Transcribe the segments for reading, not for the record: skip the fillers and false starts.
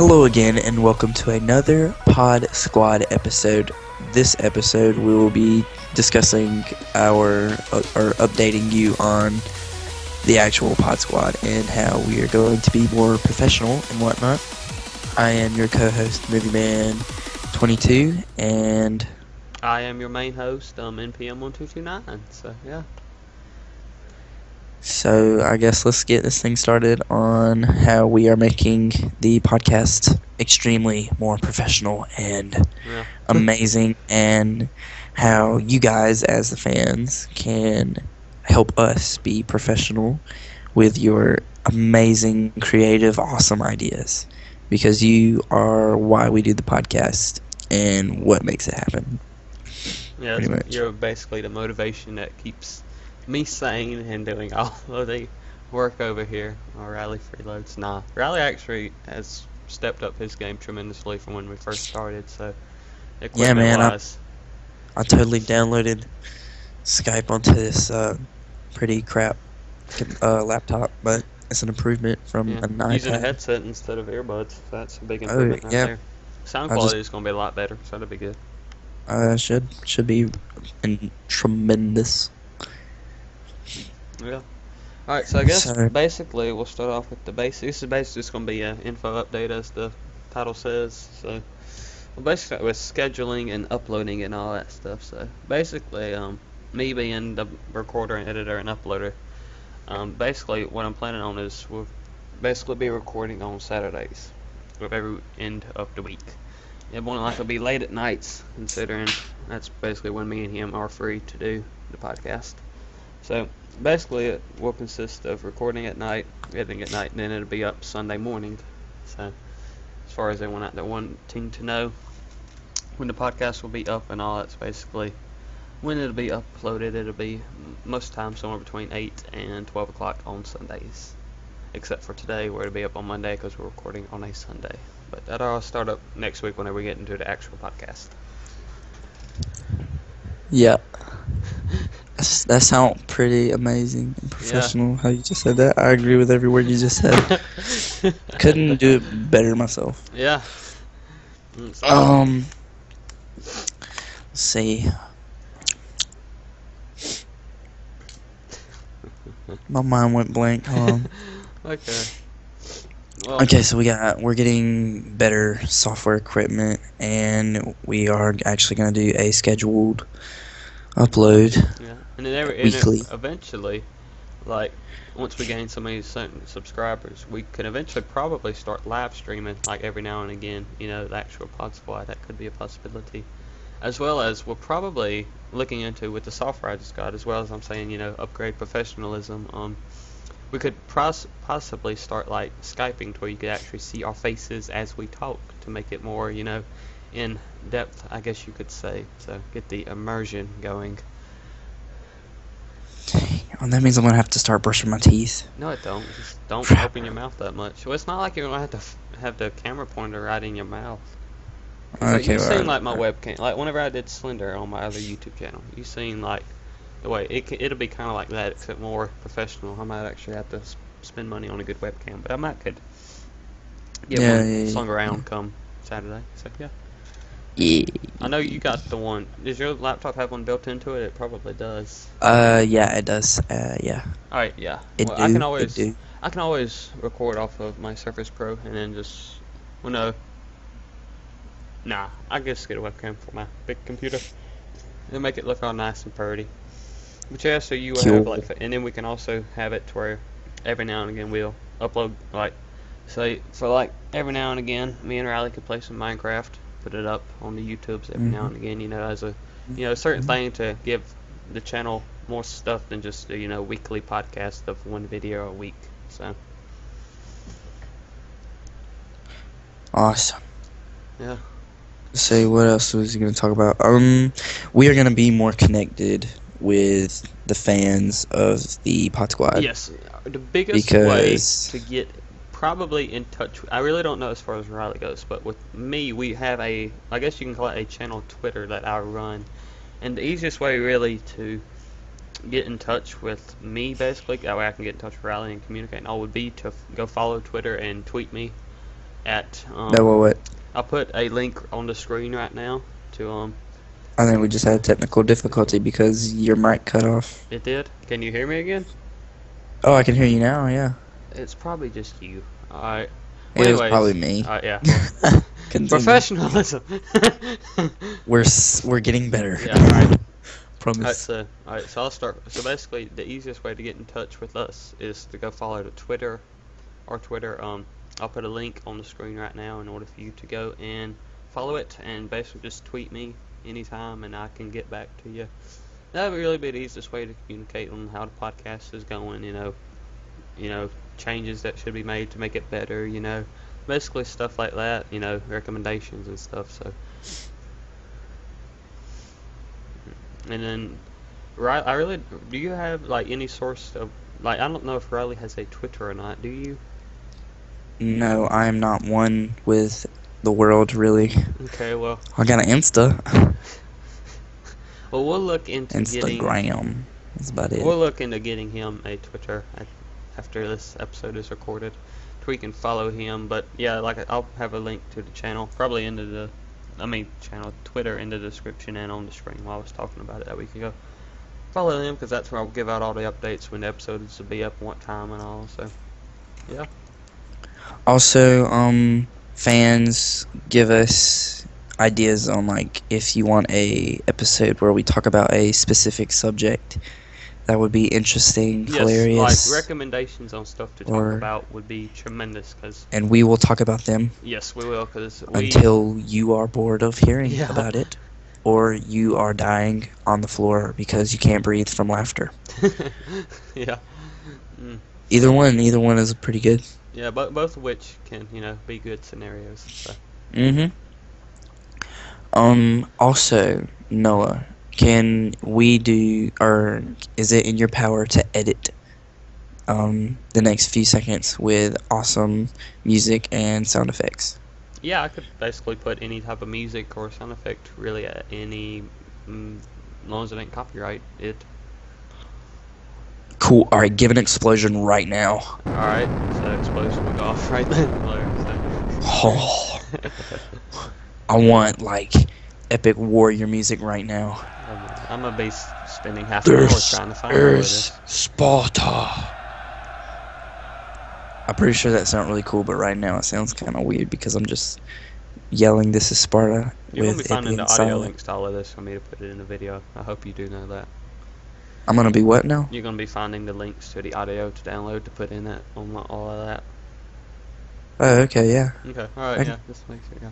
Hello again, and welcome to another Pod Squad episode. This episode, we will be discussing or updating you on the actual Pod Squad and how we are going to be more professional and whatnot. I am your co-host, MovieMan22, and I am your main host, NPM1229. So yeah. So I guess let's get this thing started on how we are making the podcast extremely more professional and amazing, and how you guys as the fans can help us be professional with your amazing, creative, awesome ideas, because you are why we do the podcast and what makes it happen. Yeah, you're basically the motivation that keeps me sane and doing all of the work over here. Riley freeloads. Nah, Riley actually has stepped up his game tremendously from when we first started. So, yeah, man, I totally downloaded Skype onto this pretty crap laptop, but it's an improvement from an iPad. Using a headset instead of earbuds. That's a big improvement right there. Sound quality is going to be a lot better, so that'll be good. Should be tremendous. Yeah. Alright, so I guess basically we'll start off with the basics. This is basically just going to be an info update, as the title says. So we'll basically start with scheduling and uploading and all that stuff. So basically, me being the recorder and editor and uploader, basically what I'm planning on is we'll basically be recording on Saturdays with every end of the week. It won't likely be late at nights, considering that's basically when me and him are free to do the podcast. So basically it will consist of recording at night, editing at night, and then it'll be up Sunday morning. So as far as anyone out there wanting to know when the podcast will be up and all, that's basically when it'll be uploaded. It'll be most times somewhere between 8 and 12 o'clock on Sundays, except for today where it'll be up on Monday because we're recording on a Sunday. But that'll all start up next week whenever we get into the actual podcast. Yeah. That sounds pretty amazing and professional, how you just said that. I agree with every word you just said. Couldn't do it better myself. Yeah. Let's see. My mind went blank. Hold on. Okay. Well, okay, so we're getting better software equipment, and we are actually going to do a scheduled upload. Yeah, and then weekly. Eventually, like once we gain so many certain subscribers, we can eventually probably start live streaming like every now and again. You know, the actual Pod Squad, that could be a possibility, as well as we're probably looking into with the software I just got, as well as I'm saying, you know, upgrade professionalism. We could possibly start like Skyping to where you could actually see our faces as we talk to make it more, you know, in depth, I guess you could say. So get the immersion going. Well, that means I'm gonna have to start brushing my teeth. No, it don't. Just don't open your mouth that much. Well, it's not like you're gonna have to have the camera pointer right in your mouth. Okay. You've seen like my webcam, like whenever I did Slender on my other YouTube channel. You've seen like the way it'll be kind of like that, except more professional. I might actually have to spend money on a good webcam, but I might could get one slung around come Saturday. So yeah. Yeah. I know you got the one. Does your laptop have one built into it? It probably does. Yeah, it does. Yeah. All right, yeah. Well, I can always record off of my Surface Pro and then just, well, no. Nah, I just get a webcam for my big computer. It'll make it look all nice and pretty. But yeah, so you will have like, and then we can also have it to where every now and again we'll upload, like, say for like every now and again, me and Riley could play some Minecraft, put it up on the YouTubes every now and again, you know, as a, you know, certain thing to give the channel more stuff than just, you know, weekly podcast of one video a week. So awesome. Yeah. Say, what else was he gonna talk about? We are gonna be more connected with the fans of the Pod Squad. Yes, the biggest way to get probably in touch. I really don't know as far as Riley goes, but with me, we have I guess you can call it a channel Twitter that I run, and the easiest way really to get in touch with me, basically, that way I can get in touch with Riley and communicate and all, would be to go follow Twitter and tweet me at What? I'll put a link on the screen right now to I think we just had technical difficulty because your mic cut off. It did? Can you hear me again? Oh, I can hear you now, yeah. It's probably just you. Alright. It Well, was anyways. probably me. Yeah. Well, professionalism. We're getting better. Yeah, alright. Promise. Alright, so I'll start. So basically, the easiest way to get in touch with us is to go follow the Twitter. Our Twitter, I'll put a link on the screen right now in order for you to go and follow it, and basically just tweet me anytime and I can get back to you. That would really be the easiest way to communicate on how the podcast is going, you know, changes that should be made to make it better, basically stuff like that, recommendations and stuff, so. And then, do you have, like, any source of, like, I don't know if Riley has a Twitter or not, do you? No, I am not one with the world, really. Okay, well. I got an Insta. Well, we'll look into Instagram. That's about it. We'll look into getting him a Twitter after this episode is recorded. We can follow him, but yeah, I'll have a link to the channel, probably Twitter in the description and on the screen while I was talking about it that week ago. Follow them because that's where I'll give out all the updates when the episodes will be up and what time and all. So, yeah. Also, fans, give us ideas on, like, if you want a episode where we talk about a specific subject. That would be interesting, hilarious. Like recommendations on stuff to talk about would be tremendous. And we will talk about them. Yes, we will. Until you are bored of hearing about it. Or you are dying on the floor because you can't breathe from laughter. Yeah. Either one is pretty good. Yeah, but both of which can, be good scenarios. So. Also, Noah, can we do, or is it in your power to edit the next few seconds with awesome music and sound effects? Yeah, I could basically put any type of music or sound effect really at any, as long as it ain't copyrighted. Cool. Alright, give an explosion right now. Alright, so explosion will go off right then. Oh. I want, like, epic warrior music right now. I'm gonna be spending half an hour trying to find this. Sparta. I'm pretty sure that sounds really cool, but right now it sounds kind of weird because I'm just yelling, "This is Sparta." You're gonna be finding the audio links to all of this for me to put it in the video. I hope you do know that. I'm gonna be what now? You're gonna be finding the links to the audio to download to put in it on all of that. Oh, okay, yeah. Okay, alright, yeah, just make sure, yeah.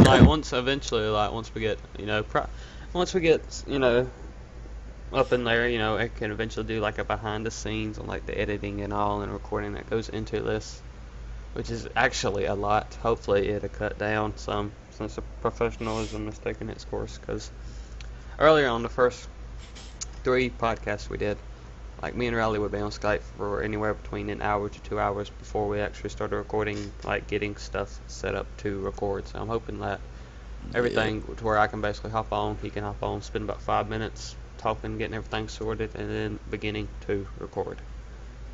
Like once we get, up in there, it can eventually do like a behind the scenes on like the editing and all and recording that goes into this, which is actually a lot. Hopefully it'll cut down some since the professionalism is taking its course, because earlier on the first 3 podcasts we did, like me and Riley would be on Skype for anywhere between an hour to 2 hours before we actually started recording, like getting stuff set up to record. So I'm hoping that everything to where I can basically hop on, he can hop on, spend about 5 minutes talking, getting everything sorted, and then beginning to record.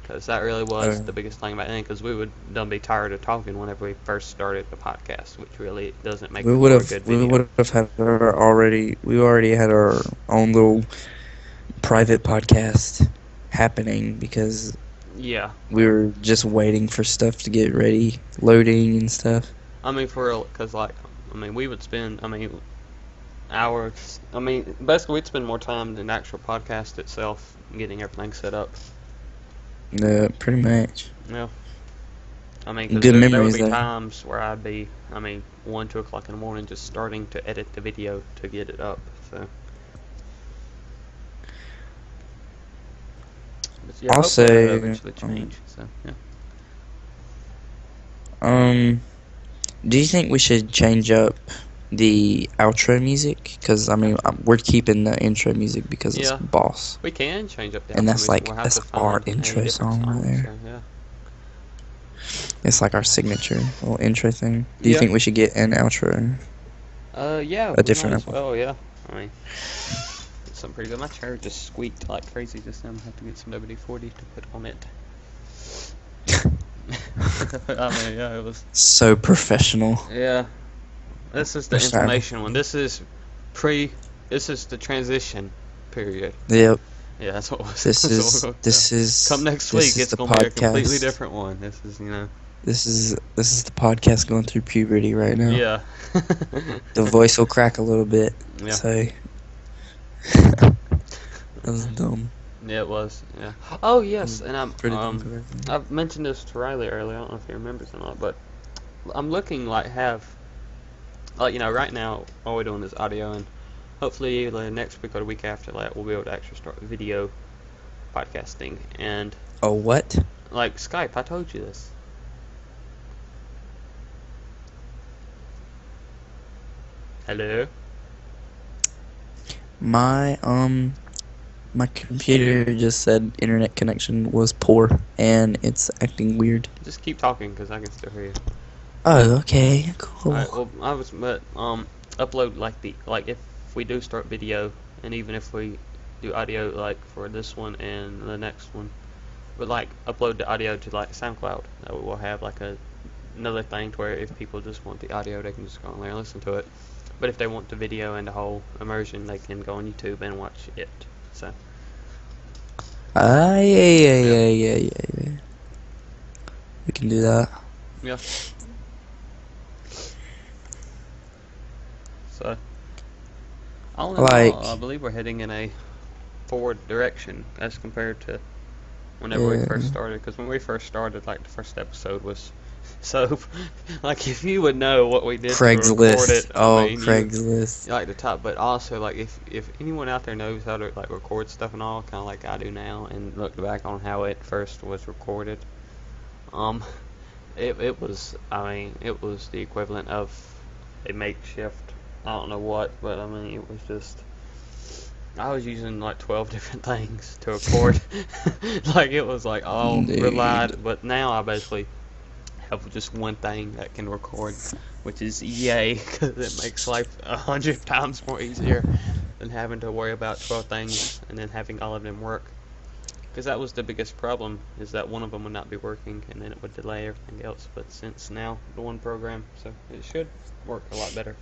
Because that really was the biggest thing about it, because we would be tired of talking whenever we first started the podcast, which really doesn't make it a good video. We would have had we already had our own little private podcast happening because we were just waiting for stuff to get ready, loading and stuff. I mean, for real, because we would spend hours. Basically we'd spend more time than the actual podcast itself getting everything set up. Yeah, pretty much. Yeah. Cause good memories. There would be times where I'd be 1, 2 o'clock in the morning just starting to edit the video to get it up. So. Yeah, also, eventually change. So yeah. Do you think we should change up the outro music? Because we're keeping the intro music because it's boss. We can change up the outro music. And that's our intro song right there. So, yeah. It's like our signature little intro thing. Do you think we should get an outro? Yeah. A different one. Oh yeah. Something pretty good. My chair just squeaked like crazy just now. I have to get some WD-40 to put on it. I mean, yeah, it was so professional. Yeah, this is the information one. This is the transition period. Yep. Yeah, that's what was. This is Come next week. It's gonna be a completely different one. This is This is the podcast going through puberty right now. Yeah. The voice will crack a little bit. Yeah. So that was dumb. Yeah, it was. Yeah. Oh yes, and I've mentioned this to Riley earlier. I don't know if he remembers or not, but I'm looking right now all we're doing is audio, and hopefully either next week or the week after that we'll be able to actually start video podcasting. And oh, what? Like Skype, I told you this. Hello? My computer just said internet connection was poor and it's acting weird. Just keep talking because I can still hear you. Oh, okay, cool. Alright, well, upload if we do start video, and even if we do audio like for this one and the next one, but like upload the audio to like SoundCloud. That way we'll have like another thing to where if people just want the audio, they can just go on there and listen to it. But if they want the video and the whole immersion, they can go on YouTube and watch it. So. Yeah. We can do that. Yeah. So, all in all, I believe we're heading in a forward direction as compared to whenever we first started. Because when we first started, like the first episode was so, like if you would know what we did Craigslist. to record it, Craigslist. Like the top, but also like if anyone out there knows how to like record stuff and all, kind of like I do now, and look back on how it first was recorded, it was the equivalent of a makeshift. I don't know what, but I mean it was just. I was using like 12 different things to record. Like it was like all relied, but now I basically have just one thing that can record, which is yay, because it makes life 100 times more easier than having to worry about 12 things and then having all of them work. Because that was the biggest problem, is that one of them would not be working and then it would delay everything else. But since now the one program, so it should work a lot better.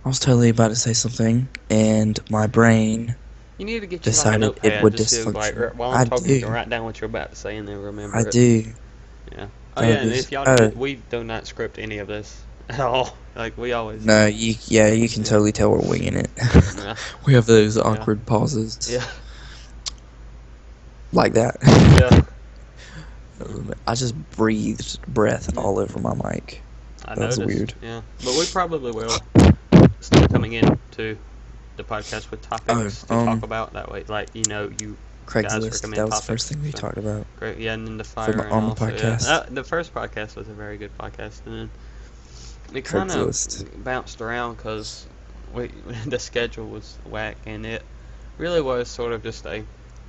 I was totally about to say something, and my brain you need to get decided like a it would dysfunction. While I'm talking, you can write down what you're about to say and then remember it. I do. Yeah. Oh yeah, and if y'all we do not script any of this at all. Like we always. No, you can totally tell we're winging it. Yeah. We have those awkward pauses. Yeah. Like that. Yeah. I just breathed breath all over my mic. That was weird. Yeah, but we probably will start coming into the podcast with topics to talk about. That way, like you Craigslist. That was the first thing we talked about. Great, yeah, and then the fire on the podcast. Yeah. The first podcast was a very good podcast, and then it kind of bounced around because the schedule was whack, and it really was sort of just a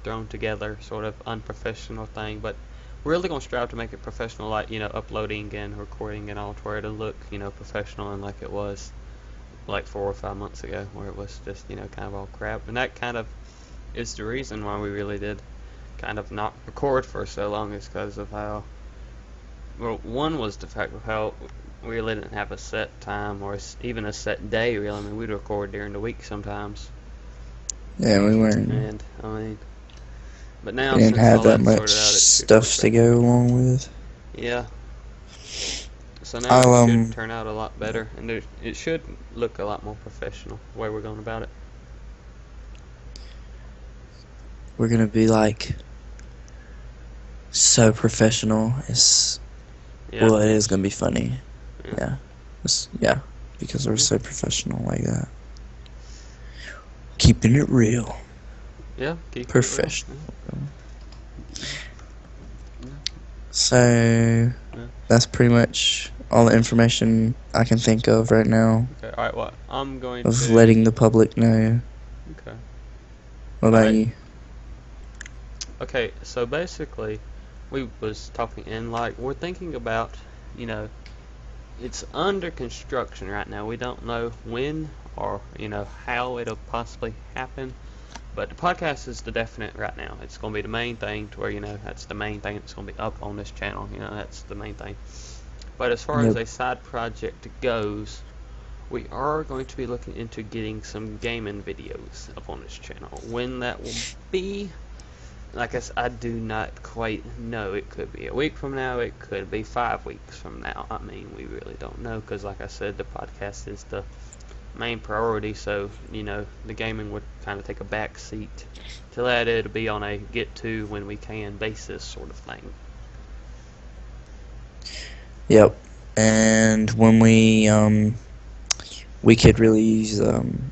thrown together sort of unprofessional thing. But we're really gonna strive to make it professional, like uploading and recording and all, to where it'll look professional and like it was like 4 or 5 months ago, where it was just kind of all crap. And that kind of is the reason why we really did kind of not record for so long, is because of how, well, one was the fact of how we really didn't have a set time or even a set day, really. I mean, we'd record during the week sometimes. Yeah, we weren't. And I mean, but now we didn't have that much stuff to go along with. Yeah. So now it should turn out a lot better, and it should look a lot more professional the way we're going about it. We're gonna be like so professional. Well, it is gonna be funny. Yeah, because we're so professional like that. Keeping it real. Yeah, professional. So that's pretty much all the information I can think of right now. Okay, alright, well, I'm going of letting the public know. Okay. What about you? Okay, so basically, we was talking, and like, we're thinking about, it's under construction right now. We don't know when or, how it'll possibly happen, But the podcast is the definite right now. It's going to be the main thing to where, that's the main thing that's going to be up on this channel. That's the main thing. But as far as a side project goes, we are going to be looking into getting some gaming videos up on this channel. When that will be, like I said, I do not quite know. It could be a week from now. It could be 5 weeks from now. I mean, we really don't know because, like I said, the podcast is the main priority. So, the gaming would kind of take a back seat to that. It'll be on a get to when we can basis sort of thing. Yep. And when we could really use,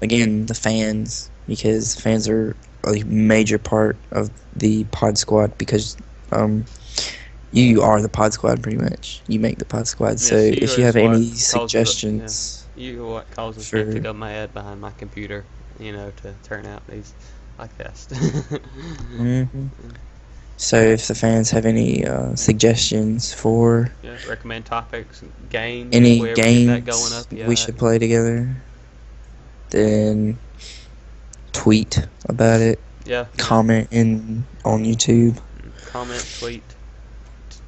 again, the fans, because fans are a major part of the pod squad, because you are the pod squad pretty much. You make the pod squad. So if you have any suggestions, you what causes me to go mad behind my computer, to turn out these podcasts. Mm-hmm. So if the fans have any suggestions for recommend topics, games, any games that going up, we should play together, then tweet about it. Comment on YouTube. Comment, tweet.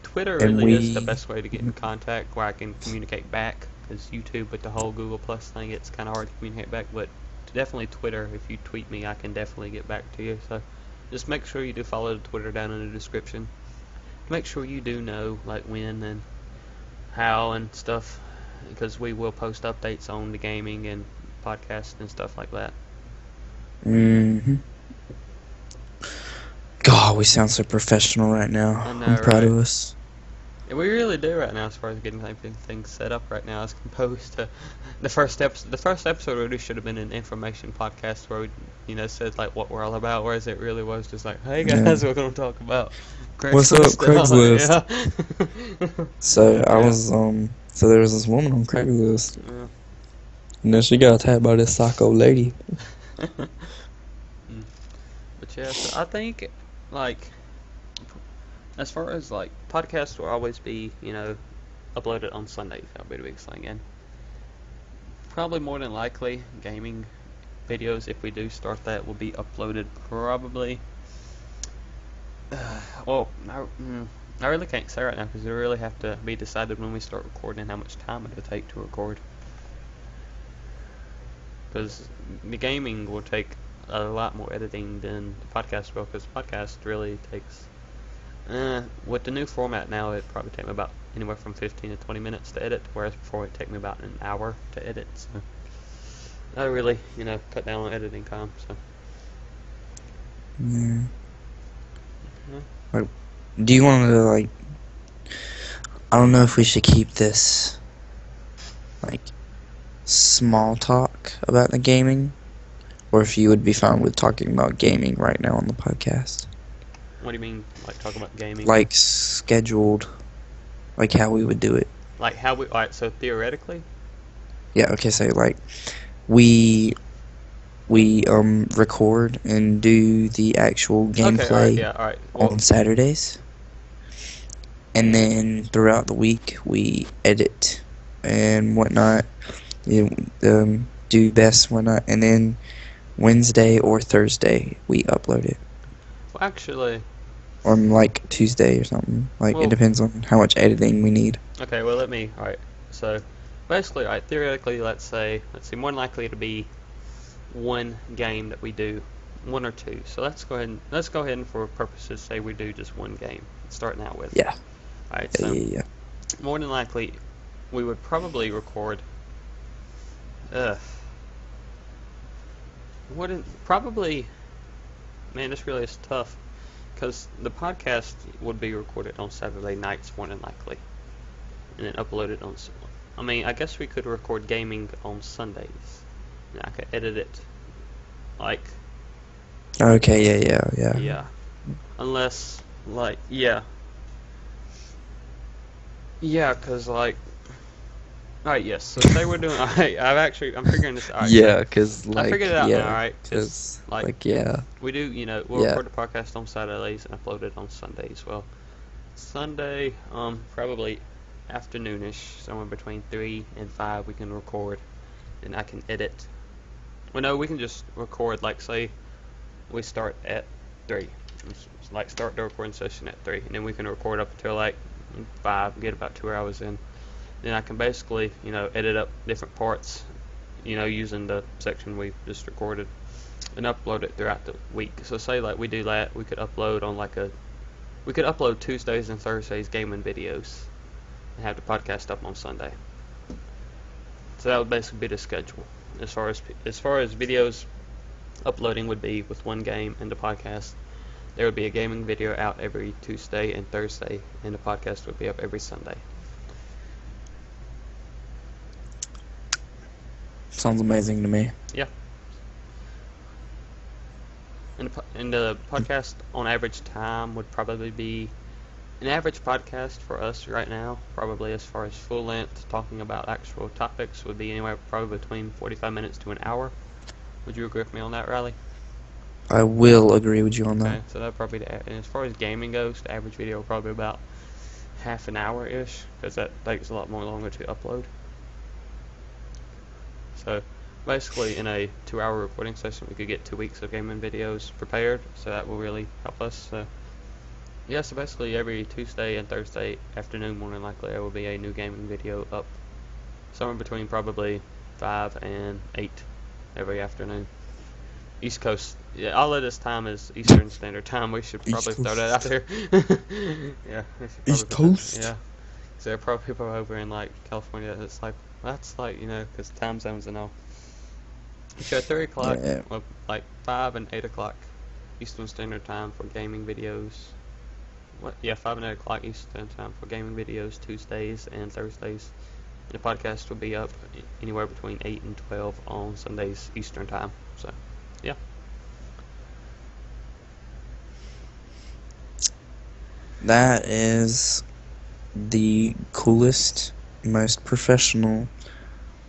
Twitter really is the best way to get in contact, where I can communicate back. Because YouTube with the whole Google Plus thing, it's kind of hard to communicate back. But definitely Twitter. If you tweet me, I can definitely get back to you. So just make sure you do follow the Twitter down in the description. Make sure you do know like when and how and stuff, because we will post updates on the gaming and podcast and stuff like that. God, we sound so professional right now. I'm proud of us. Yeah, we really do right now, as far as getting things set up right now, as opposed to the first episode. The first episode really should have been an information podcast where we, said like what we're all about, whereas it really was just like, hey guys, we're gonna talk about what's up, Craigslist. So I was so there was this woman on Craigslist, and then she got attacked by this psycho lady. But yeah, so I think like, as far as like podcasts will always be, uploaded on Sundays. That'll be the biggest thing. And probably more than likely, gaming videos, if we do start that, will be uploaded probably. Well, I really can't say right now because it really have to be decided when we start recording and how much time it'll take to record. Because the gaming will take a lot more editing than the podcast will, because the podcast really takes, with the new format now, it probably take me about anywhere from 15 to 20 minutes to edit, whereas before it take me about an hour to edit. So I really, cut down on editing time. So Like, do you want to like? I don't know if we should keep this like small talk about the gaming, or if you would be fine with talking about gaming right now on the podcast. What do you mean, like talking about gaming? Like scheduled, like how we would do it. Like how we, alright, so theoretically? Yeah, okay, so like we record and do the actual gameplay on Saturdays. And then throughout the week we edit and whatnot, do best whatnot, and then Wednesday or Thursday we upload it. Well, actually, or like Tuesday or something. Like, it depends on how much editing we need. Okay, well alright, so basically, theoretically, let's see, more than likely to be one game that we do, one or two. So let's go ahead and for purposes say we do just one game, starting out with. Yeah. Alright, so more than likely we would probably record man, this really is tough, because the podcast would be recorded on Saturday nights more than likely, and then uploaded on, I mean, I guess we could record gaming on Sundays, and I could edit it like, okay, yeah, unless, like, because like, alright, yes, so say we're doing, alright, I'm figuring this out. Yeah, because like, I figured it out now, alright, because like, we do, we'll record the podcast on Saturdays and upload it on Sundays. Well, Sunday, probably afternoonish, somewhere between 3 and 5 we can record, and I can edit. Well, no, we can just record, like, say, we start at 3. It's like start the recording session at 3, and then we can record up until like 5, get about 2 hours in. Then I can basically, edit up different parts, using the section we just recorded, and upload it throughout the week. So say like we do that, we could upload Tuesdays and Thursdays gaming videos, and have the podcast up on Sunday. So that would basically be the schedule. As far as videos, uploading would be with one game, and the podcast, there would be a gaming video out every Tuesday and Thursday, and the podcast would be up every Sunday. Sounds amazing to me. Yeah. And the podcast on average time would probably be, an average podcast for us right now, probably as far as full length, talking about actual topics, would be anywhere probably between 45 minutes to an hour. Would you agree with me on that, Riley? I will agree with you on that. Okay, so that probably, and as far as gaming goes, the average video will probably be about half an hour-ish, because that takes a lot more longer to upload. So basically, in a 2-hour recording session, we could get 2 weeks of gaming videos prepared, so that will really help us. So yeah, so basically every Tuesday and Thursday afternoon, more than likely, there will be a new gaming video up, somewhere between probably 5 and 8 every afternoon. East Coast, yeah, all of this time is Eastern Standard Time. We should probably throw that out there. Yeah, East Coast? Yeah, because there are probably people over in like California that's like, that's like, because time zones and all. So at 3 o'clock, yeah. Like 5 and 8 o'clock Eastern Standard Time for gaming videos. 5 and 8 o'clock Eastern Time for gaming videos, Tuesdays and Thursdays. And the podcast will be up anywhere between 8 and 12 on Sundays Eastern Time. So, yeah. That is the coolest, most professional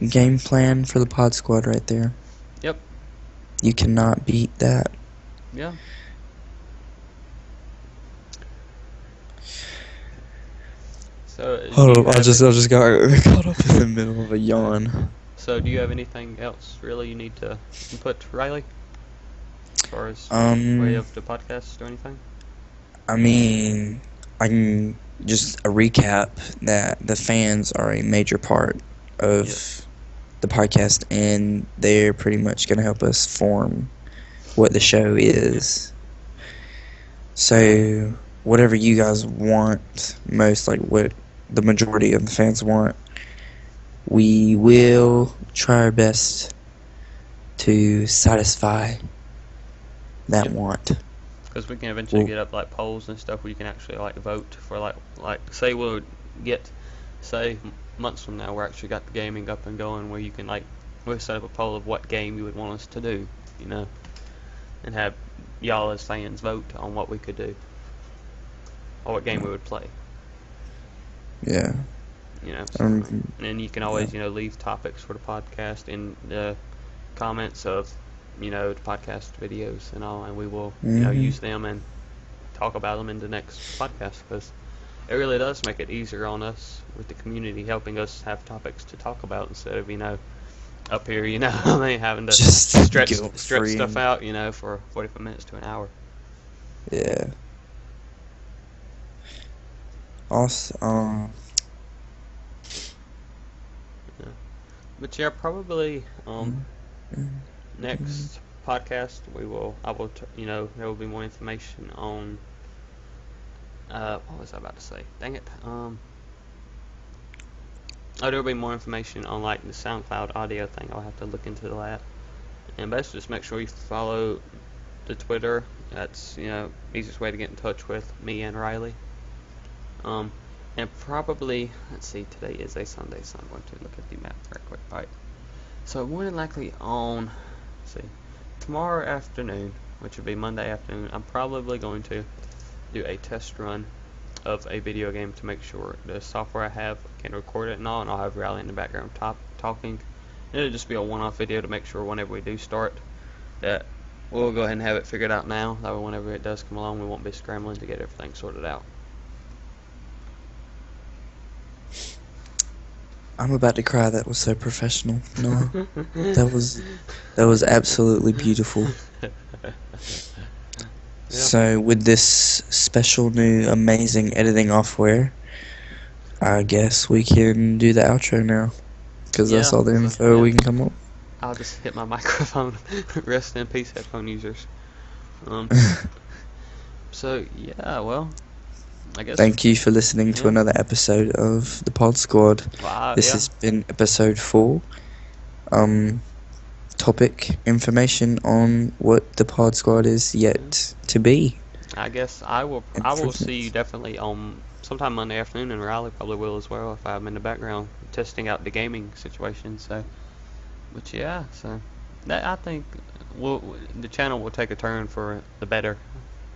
game plan for the Pod Squad right there. Yep. You cannot beat that. Yeah. So hold up, I just got caught up in the middle of a yawn. So do you have anything else really you need to input, Riley? As far as way of the podcast or anything? I mean, I can just a recap that the fans are a major part of the podcast, and they're pretty much going to help us form what the show is. So whatever you guys want most, like what the majority of the fans want, we will try our best to satisfy that want. Because we can eventually get up like polls and stuff where you can actually like vote for like say we'll get, say months from now we're actually got the gaming up and going where you can we'll set up a poll of what game you would want us to do, and have y'all as fans vote on what we could do or what game we would play. Yeah. And then you can always leave topics for the podcast in the comments of the podcast videos and all, and we will use them and talk about them in the next podcast, because it really does make it easier on us with the community helping us have topics to talk about instead of up here having to just stretch stuff out for 45 minutes to an hour. Yeah. Awesome. But yeah, probably next podcast there will be more information on what was I about to say? Dang it. There will be more information on the SoundCloud audio thing. I'll have to look into that. And basically just make sure you follow the Twitter. That's easiest way to get in touch with me and Riley. And probably, let's see, today is a Sunday, so I'm going to look at the map right quick. Alright, so more than likely on, tomorrow afternoon, which would be Monday afternoon, I'm probably going to do a test run of a video game to make sure the software I have can record it and all, and I'll have Riley in the background talking. It'll just be a one-off video to make sure whenever we do start that we'll go ahead and have it figured out now. That way whenever it does come along, we won't be scrambling to get everything sorted out. I'm about to cry. That was so professional. No, that was absolutely beautiful. So with this special new amazing editing software, I guess we can do the outro now, because that's all the info we can come up. I'll just hit my microphone. Rest in peace, headphone users. So yeah, well, I guess. Thank you for listening to another episode of the Pod Squad. This has been episode 4. Topic information on what the Pod Squad is yet to be. I guess I will see you definitely on sometime Monday afternoon, and Riley probably will as well if I'm in the background testing out the gaming situation. So, but yeah, so that I think the channel will take a turn for the better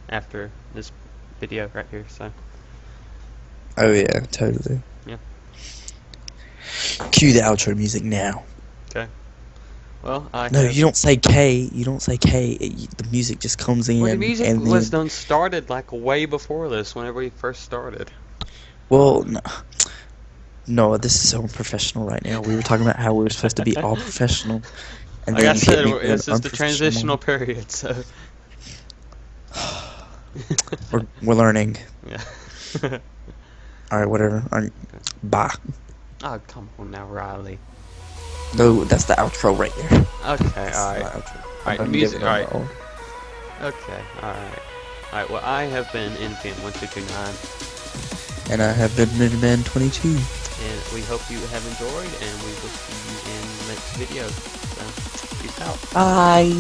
after this video right here. So. Oh yeah, totally. Yeah. Cue the outro music now. Okay. Well, you don't say K. You don't say K. The music just comes in. Well, the music was done started like way before this, whenever we first started. Well, no, this is so unprofessional right now. We were talking about how we were supposed to be all professional, and like I said, this is the transitional period. So we're learning. Yeah. All right, whatever. All right, bye. Oh, come on now, Riley. No, that's the outro right there. Okay, alright. Alright, music, alright. Okay, alright. Well, I have been Infant1229. And I have been Midman22. And we hope you have enjoyed, and we will see you in the next video. So, peace out. Bye.